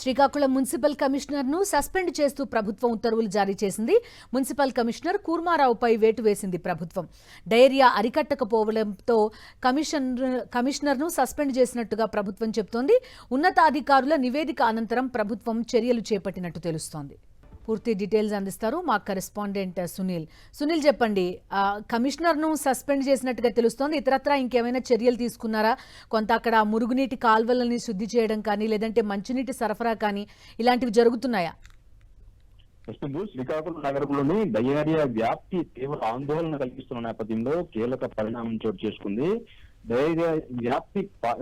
Srikakulam municipal commissioner ను suspend చేస్తూ ప్రభుత్వం ఉత్తర్వులు జారీ చేసింది. మున్సిపల్ కమిషనర్ కూర్మారావుపై వేటు వేసింది ప్రభుత్వం. డయేరియా అరికట్టకపోవడంతో కమిషనర్ ను సస్పెండ్ చేసినట్టుగా ప్రభుత్వం చెబుతోంది. ఉన్నతాధికారుల నివేదిక అనంతరం ప్రభుత్వం చర్యలు చేపట్టినట్టు తెలుస్తోంది. పూర్తి డీటెయిల్స్ అందిస్తారు మా కరెస్పాండెంట్ సునీల్ చెప్పండి, కమిషనర్ ను సస్పెండ్ చేసినట్టుగా తెలుస్తోంది. ఇతరత్రా ఇంకేమైనా చర్యలు తీసుకున్నారా? కొంత అక్కడ మురుగునీటి కాల్వలని శుద్ధి చేయడం కానీ లేదంటే మంచినీటి సరఫరా కానీ ఇలాంటివి జరుగుతున్నాయా? శ్రీకాకుళం నగరంలోని డయేరియా వ్యాప్తి తీవ్ర ఆందోళన కల్పిస్తున్న నేపథ్యంలో కీలక పరిణామం చోటు చేసుకుంది. డయేరియా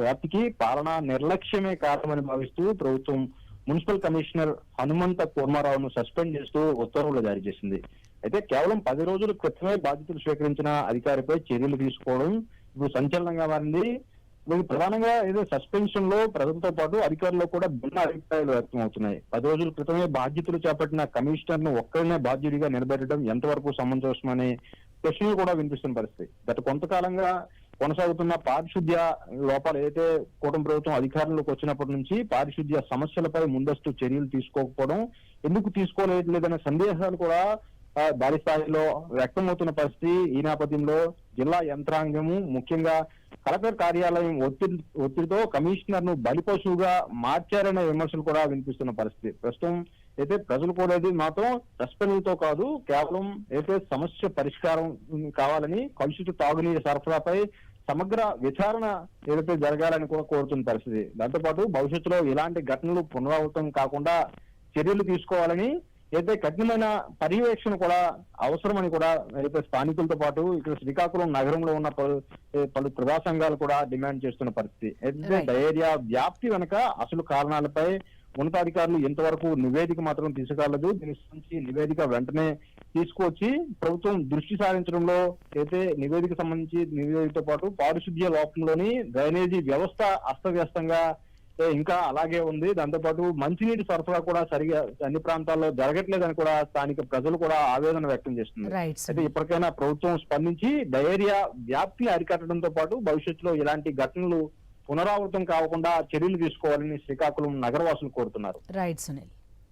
వ్యాప్తికి పాలనా నిర్లక్ష్యమే కారణమని భావిస్తూ ప్రభుత్వం మున్సిపల్ కమిషనర్ హనుమంత కూర్మారావును సస్పెండ్ చేస్తూ ఉత్తర్వులు జారీ చేసింది. అయితే కేవలం 10 రోజుల క్రితమే బాధ్యతలు స్వీకరించిన అధికారిపై చర్యలు తీసుకోవడం ఇప్పుడు సంచలనంగా మారింది. ప్రధానంగా ఏదో సస్పెన్షన్ లో ప్రజలతో పాటు అధికారులు కూడా భిన్న అభిప్రాయాలు వ్యక్తం అవుతున్నాయి. 10 రోజుల క్రితమే బాధ్యతలు చేపట్టిన కమిషనర్ ను ఒక్కరినే బాధ్యుడిగా నిలబెట్టడం ఎంతవరకు సమంజసమనే ప్రశ్నలు కూడా వినిపిస్తున్న పరిస్థితి. గత కొంతకాలంగా కొనసాగుతున్న పారిశుద్ధ్య లోపాలు ఏదైతే కూటమి ప్రభుత్వం అధికారంలోకి వచ్చినప్పటి నుంచి పారిశుద్ధ్య సమస్యలపై ముందస్తు చర్యలు తీసుకోకపోవడం, ఎందుకు తీసుకోలేదనే సందేహాలు కూడా భారీ స్థాయిలో వ్యక్తమవుతున్న పరిస్థితి. ఈ నేపథ్యంలో జిల్లా యంత్రాంగము ముఖ్యంగా కలెక్టర్ కార్యాలయం ఒత్తిడితో కమిషనర్ ను బలిపశువుగా మార్చారనే విమర్శలు కూడా వినిపిస్తున్న పరిస్థితి. ప్రస్తుతం అయితే ప్రజలు కూడా మాత్రం సస్పెండ్తో కాదు, కేవలం అయితే సమస్య పరిష్కారం కావాలని కలుషిత తాగునీరు సరఫరాపై సమగ్ర విచారణ ఏదైతే జరగాలని కూడా కోరుతున్న పరిస్థితి. దాంతోపాటు భవిష్యత్తులో ఇలాంటి ఘటనలు పునరావృతం కాకుండా చర్యలు తీసుకోవాలని అయితే కఠినమైన పర్యవేక్షణ కూడా అవసరమని కూడా అయితే స్థానికులతో పాటు ఇక్కడ శ్రీకాకుళం నగరంలో ఉన్న పలు ప్రజా సంఘాలు కూడా డిమాండ్ చేస్తున్న పరిస్థితి. అయితే డయేరియా వ్యాప్తి వెనుక అసలు కారణాలపై ఉన్నతాధికారులు ఇంతవరకు నివేదిక మాత్రం తీసుకురాలేదు. దీనికి సంబంధించి నివేదిక వెంటనే తీసుకువచ్చి ప్రభుత్వం దృష్టి సారించడంలో అయితే నివేదికతో పాటు పారిశుద్ధ్య లోపంలోని డ్రైనేజీ వ్యవస్థ అస్తవ్యస్తంగా ఇంకా అలాగే ఉంది. దాంతోపాటు మంచినీటి సరఫరా కూడా సరిగా అన్ని ప్రాంతాల్లో జరగట్లేదని కూడా స్థానిక ప్రజలు కూడా ఆవేదన వ్యక్తం చేస్తున్నారు. అయితే ఇప్పటికైనా ప్రభుత్వం స్పందించి డయేరియా వ్యాప్తి అరికట్టడంతో పాటు భవిష్యత్తులో ఇలాంటి ఘటనలు పునరావృతం కాకుండా చర్యలు తీసుకోవాలని శ్రీకాకుళం నగరవాసులు కోరుతున్నారు. రైట్ సునీల్.